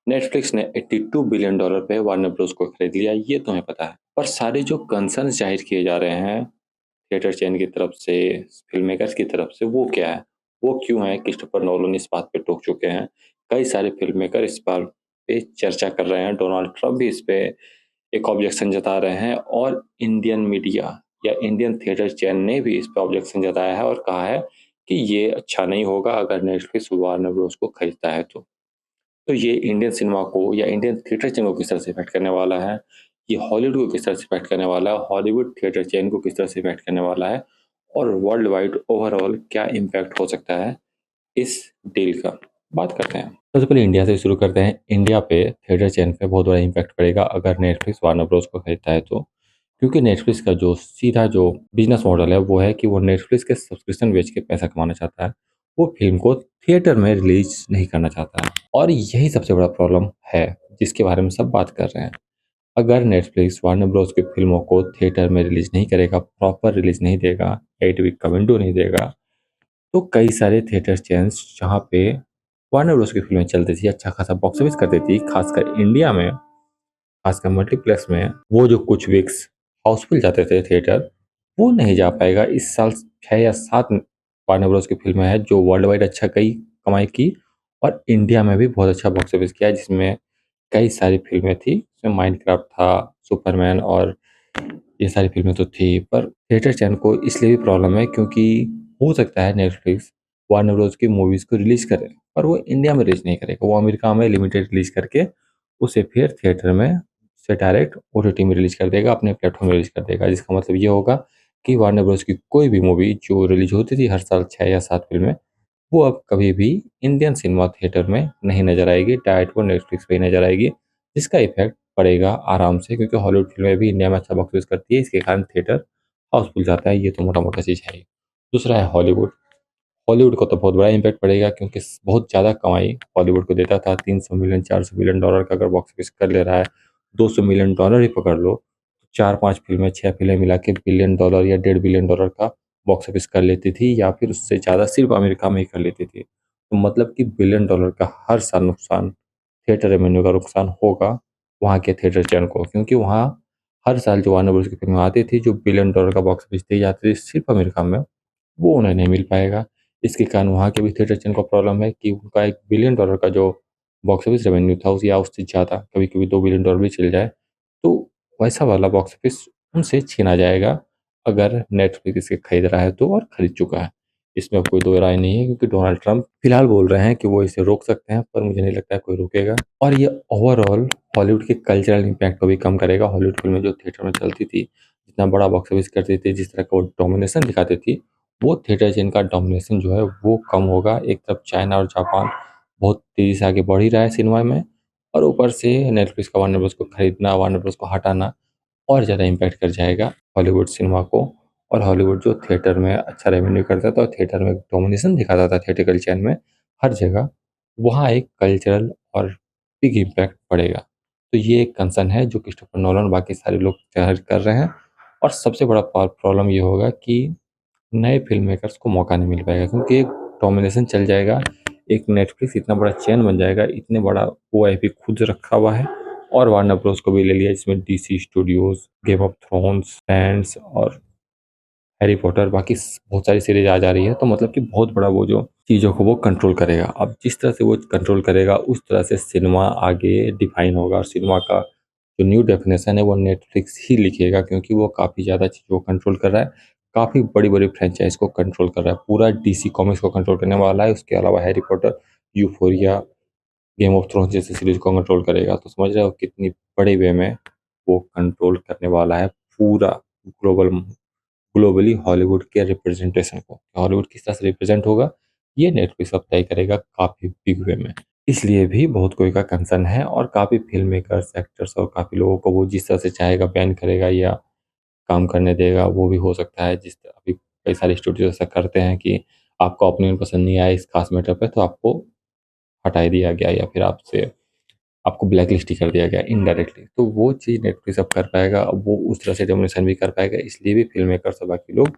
Netflix ने $82 billion पे Warner Bros को खरीद लिया, ये तुम्हें पता है। पर सारे जो कंसर्न जाहिर किए जा रहे हैं थिएटर चेन की तरफ से, फिल्म मेकर्स की तरफ से, वो क्या है? वो क्यों है? क्रिस्टोफर नोलन इस बात पे टोक चुके हैं। कई सारे फिल्म मेकर इस बात पे चर्चा कर रहे हैं। डोनाल्ड ट्रंप भी इस पे एक ऑब्जेक्शन जता रहे हैं और इंडियन मीडिया या इंडियन थिएटर चेन ने भी इस पे ऑब्जेक्शन जताया है और कहा है कि ये अच्छा नहीं होगा अगर नेटफ्लिक्स वार्नर ब्रोस को खरीदता है तो ये इंडियन सिनेमा को या इंडियन थिएटर चेन को किस तरह से इफेक्ट करने वाला है, ये हॉलीवुड को किस तरह से इफेक्ट करने वाला है, हॉलीवुड थिएटर चेन को किस तरह से इफेक्ट करने वाला है और वर्ल्ड वाइड ओवरऑल क्या इम्पैक्ट हो सकता है इस डील का, बात करते हैं। सबसे पहले इंडिया से शुरू करते हैं। इंडिया पे थिएटर चेन पे बहुत बड़ा इम्पैक्ट पड़ेगा अगर नेटफ्लिक्स वार्नर ब्रोस को खरीदता है तो, क्योंकि नेटफ्लिक्स का जो सीधा जो बिजनेस मॉडल है वो है कि वो नेटफ्लिक्स के सब्सक्रिप्शन बेच के पैसा कमाना चाहता है। वो फिल्म को थिएटर में रिलीज नहीं करना चाहता है और यही सबसे बड़ा प्रॉब्लम है जिसके बारे में सब बात कर रहे हैं। अगर नेटफ्लिक्स वार्नर ब्रोस की फिल्मों को थिएटर में रिलीज नहीं करेगा, प्रॉपर रिलीज नहीं देगा, 8 वीक का विंडो नहीं देगा, तो कई सारे थिएटर चेन्स जहाँ पे वार्नर ब्रोस की फिल्में चलती थी, अच्छा खासा बॉक्स ऑफिस करती थी, खासकर इंडिया में, खासकर मल्टीप्लेक्स में, वो जो कुछ वीक्स हाउसफुल जाते थे थिएटर, वो नहीं जा पाएगा। इस साल 6 या 7 वार्नर ब्रोस की फिल्में हैं जो वर्ल्ड वाइड अच्छा कई कमाई की और इंडिया में भी बहुत अच्छा बॉक्स ऑफिस किया, जिसमें कई सारी फिल्में थी। इसमें माइनक्राफ्ट था, सुपरमैन और ये सारी फिल्में तो थी। पर थिएटर चैन को इसलिए भी प्रॉब्लम है क्योंकि हो सकता है नेटफ्लिक्स वार्नर ब्रोस की मूवीज़ को रिलीज़ करे पर वो इंडिया में रिलीज़ नहीं करेगा। वो अमेरिका में लिमिटेड रिलीज़ करके उसे फिर थिएटर में से डायरेक्ट ओटीटी में रिलीज़ कर देगा, अपने प्लेटफ़ॉर्म में रिलीज़ कर देगा। जिसका मतलब ये होगा कि वार्नर ब्रोस की कोई भी मूवी जो रिलीज़ होती थी हर साल 6 या 7 फ़िल्में, वो अब कभी भी इंडियन सिनेमा थिएटर में नहीं नज़र आएगी, डायरेक्ट वो नेटफ्लिक्स पे ही नज़र आएगी। जिसका इफ़ेक्ट पड़ेगा आराम से, क्योंकि हॉलीवुड फिल्में भी इंडिया में अच्छा बॉक्स ऑफिस करती है, इसके कारण थिएटर हाउसफुल जाता है, ये तो मोटा-मोटा चीज़ है ही। दूसरा है हॉलीवुड। हॉलीवुड को तो बहुत बड़ा इम्पैक्ट पड़ेगा क्योंकि बहुत ज़्यादा कमाई हॉलीवुड को देता था। 300 मिलियन, $400 मिलियन का अगर बॉक्स ऑफिस कर ले रहा है, $200 मिलियन ही पकड़ लो, 4-5 फ़िल्में, 6 फ़िल्में मिला के बिलियन डॉलर या $1.5 बिलियन का बॉक्स ऑफिस कर लेती थी या फिर उससे ज़्यादा सिर्फ अमेरिका में ही कर लेती थी। तो मतलब कि बिलियन डॉलर का हर साल नुकसान, थिएटर रेवेन्यू का नुकसान होगा वहाँ के थिएटर चेन को, क्योंकि वहाँ हर साल जो वार्नर ब्रदर्स की फ़िल्में आती थी, जो बिलियन डॉलर का बॉक्स ऑफिस दी जाती थी सिर्फ अमेरिका में, वो उन्हें नहीं मिल पाएगा। इसके कारण वहाँ के भी थिएटर चेन को प्रॉब्लम है कि उनका $1 बिलियन का जो बॉक्स ऑफिस रेवेन्यू था उस या उससे ज़्यादा, कभी-कभी $2 बिलियन भी चल जाए, तो वैसा वाला बॉक्स ऑफिस उनसे छीना जाएगा अगर नेटफ्लिक्स इसे खरीद रहा है तो, और खरीद चुका है। इसमें अब कोई दो राय नहीं है क्योंकि डोनाल्ड ट्रंप फिलहाल बोल रहे हैं कि वो इसे रोक सकते हैं, पर मुझे नहीं लगता है कोई रोकेगा। और ये ओवरऑल हॉलीवुड के कल्चरल इम्पैक्ट को भी कम करेगा। हॉलीवुड फिल्में जो थिएटर में चलती थी, जितना बड़ा बॉक्स ऑफिस करती थी, जिस तरह का वो डोमिनेशन दिखाती थी, वो थिएटर चेन का डोमिनेशन जो है वो कम होगा। एक तरफ चाइना और जापान बहुत तेज़ी से आगे बढ़ ही रहा है सिनेमा में, और ऊपर से नेटफ्लिक्स का वार्नर ब्रदर्स को खरीदना, वार्नर ब्रदर्स को हटाना और ज़्यादा इम्पैक्ट कर जाएगा हॉलीवुड सिनेमा को। और हॉलीवुड जो थिएटर में अच्छा रेवेन्यू करता था और थिएटर में डोमिनेशन दिखाता था थिएट्रिकल चेन में हर जगह, वहाँ एक कल्चरल और बिग इम्पैक्ट पड़ेगा। तो ये एक कंसर्न है जो क्रिस्टोफर नोलन बाकी सारे लोग जाहिर कर रहे हैं। और सबसे बड़ा प्रॉब्लम ये होगा कि नए फ़िल्म मेकर्स को मौका नहीं मिल पाएगा क्योंकि एक डोमिनेशन चल जाएगा, एक नेटफ्लिक्स इतना बड़ा चेन बन जाएगा, इतने बड़ा ओआईपी खुद रखा हुआ है और वार्नर ब्रोस को भी ले लिया, जिसमें DC Studios, game of thrones, friends और हैरी पॉटर, बाकी बहुत सारी सीरीज आ जा रही है। तो मतलब कि बहुत बड़ा वो जो चीज़ों को वो कंट्रोल करेगा। अब जिस तरह से वो कंट्रोल करेगा उस तरह से सिनेमा आगे डिफाइन होगा और सिनेमा का जो न्यू डेफिनेशन है वो नेटफ्लिक्स ही लिखेगा, क्योंकि वो काफ़ी ज़्यादा चीज़ों को कंट्रोल कर रहा है, काफ़ी बड़ी बड़ी फ्रेंचाइज को कंट्रोल कर रहा है, पूरा डीसी कॉमिक्स को कंट्रोल करने वाला है। उसके अलावा Harry Potter, euphoria, game of thrones जैसी सीरीज को कंट्रोल करेगा। तो समझ रहे हो कितनी बड़े वे में वो कंट्रोल करने वाला है पूरा ग्लोबल ग्लोबली हॉलीवुड के रिप्रेजेंटेशन को। हॉलीवुड किस तरह से रिप्रेजेंट होगा ये नेटफ्लिक्स अब तय करेगा काफ़ी बिग वे में। इसलिए भी बहुत कोई का कंसर्न है और काफ़ी फिल्म मेकर्स, एक्टर्स और काफ़ी लोगों को वो जिस तरह से चाहेगा बैन करेगा या काम करने देगा, वो भी हो सकता है। जिस तरह अभी कई सारे स्टूडियो ऐसा करते हैं कि आपको ओपिनियन पसंद नहीं आया इस खास मैटर पे तो आपको हटा ही दिया गया या फिर आपसे आपको ब्लैक लिस्ट ही कर दिया गया इनडायरेक्टली। तो वो चीज़ नेटफ्लिक्स अब कर पाएगा, अब वो उस तरह से डोमिनेशन भी कर पाएगा, इसलिए भी फ़िल्म मेकर्स और बाकी लोग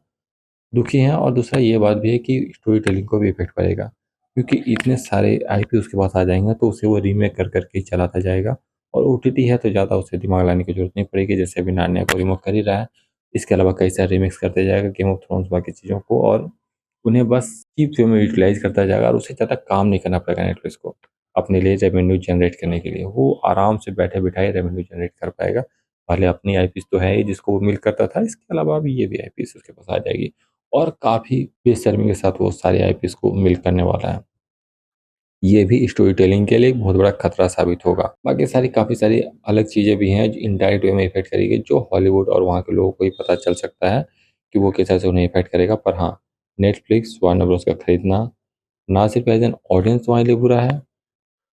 दुखी हैं। और दूसरा ये बात भी है कि स्टोरी टेलिंग को भी इफ़ेक्ट पड़ेगा। क्योंकि इतने सारे आईपी उसके पास आ जाएँगे तो उसे वो रीमेक कर के ही चलाता जाएगा और ओटीटी है तो ज़्यादा उसे दिमाग लाने की ज़रूरत नहीं पड़ेगी, जैसे अभी नार्निया को रीमेक कर ही रहा है। इसके अलावा कई सारे रीमिक्स करते जाएगा गेम ऑफ थ्रोन्स बाकी चीज़ों को और उन्हें बस चीप वे में यूटिलाइज़ करता जाएगा और उसे ज़्यादा काम नहीं करना पड़ेगा नेटफ्लिक्स को, अपने लिए रेवेन्यू जनरेट करने के लिए। वो आराम से बैठे-बिठाए रेवेन्यू जनरेट कर पाएगा। पहले अपनी आईपीज़ तो है ही जिसको वो मिल्क करता था, इसके अलावा अभी ये भी आईपीज़ उसके पास आ जाएगी और काफ़ी बेशर्मी के साथ वो सारी आईपीज़ को मिल्क करने वाला है। ये भी स्टोरी टेलिंग के लिए एक बहुत बड़ा खतरा साबित होगा। बाकी सारी काफ़ी सारी अलग चीज़ें भी हैं जो इनडायरेक्ट वे में इफ़ेक्ट करेगी, जो हॉलीवुड और वहाँ के लोगों को ही पता चल सकता है कि वो किस तरह से उन्हें इफ़ेक्ट करेगा। पर हाँ, नेटफ्लिक्स, वार्नर ब्रॉस का खरीदना ना सिर्फ एज़ एन ऑडियंस तुम्हारे लिए बुरा है,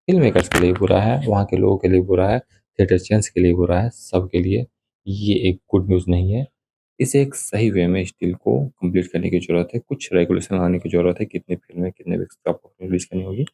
फ़िल्म मेकर्स के लिए बुरा है, वहाँ के लोगों के लिए बुरा है, थिएटर चेन्स के लिए बुरा है, सबके लिए ये एक गुड न्यूज़ नहीं है। इसे एक सही वे में इस डील को कंप्लीट करने की ज़रूरत है, कुछ रेगुलेशन लाने की ज़रूरत है, कितनी फ़िल्में, कितने वीक्स तक आपको रिलीज़ करनी होगी।